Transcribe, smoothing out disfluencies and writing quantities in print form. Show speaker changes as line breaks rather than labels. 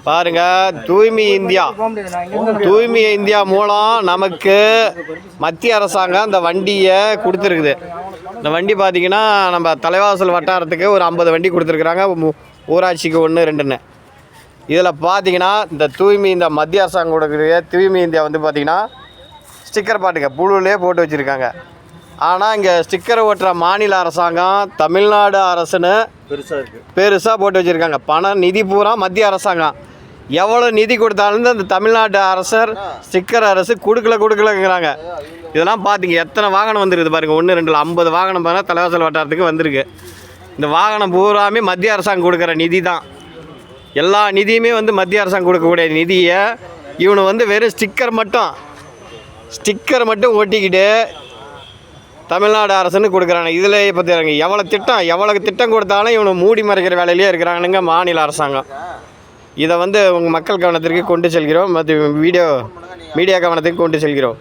பாருங்க, தூய்மை இந்தியா மூலம் நமக்கு மத்திய அரசாங்கம் இந்த வண்டியை கொடுத்துருக்குது. இந்த வண்டி பார்த்தீங்கன்னா நம்ம தலைவாசல் வட்டாரத்துக்கு ஒரு 50 வண்டி கொடுத்துருக்குறாங்க, ஊராட்சிக்கு 1 2ன்னு. இதில் பார்த்தீங்கன்னா இந்த மத்திய அரசாங்கம் கொடுக்குற தூய்மை இந்தியா வந்து பார்த்திங்கன்னா ஸ்டிக்கர் பாட்டுங்க புழுவிலே போட்டு வச்சுருக்காங்க. ஆனால் இங்கே ஸ்டிக்கரை ஓட்டுற மாநில அரசாங்கம் தமிழ்நாடு அரசுன்னு பெருசாக போட்டு வச்சுருக்காங்க. நிதி பூரா மத்திய அரசாங்கம் எவ்வளோ நிதி கொடுத்தாலும் அந்த தமிழ்நாட்டு அரசர் ஸ்டிக்கர் அரசு கொடுக்கலங்கிறாங்க. இதெல்லாம் பார்த்தீங்க எத்தனை வாகனம் வந்துருக்குது பாருங்கள். 1 2 50 வாகனம் பாருங்கள் தலைவாசல் வட்டாரத்துக்கு வந்திருக்கு. இந்த வாகனம் பூராமே மத்திய அரசாங்கம் கொடுக்குற நிதி தான். எல்லா நிதியுமே வந்து மத்திய அரசாங்கம் கொடுக்கக்கூடிய நிதியை இவனு வந்து வெறும் ஸ்டிக்கர் மட்டும் ஒட்டிக்கிட்டு தமிழ்நாடு அரசுன்னு கொடுக்குறாங்க. இதில் பார்த்துறாங்க எவ்வளோ திட்டம் கொடுத்தாலும் இவனை மூடி மறைக்கிற வேலையிலே இருக்கிறானுங்க மாநில அரசாங்கம். இதை வந்து உங்கள் மக்கள் கவனத்திற்கு கொண்டு செல்கிறோம், மீடியா கவனத்துக்கு கொண்டு செல்கிறோம்.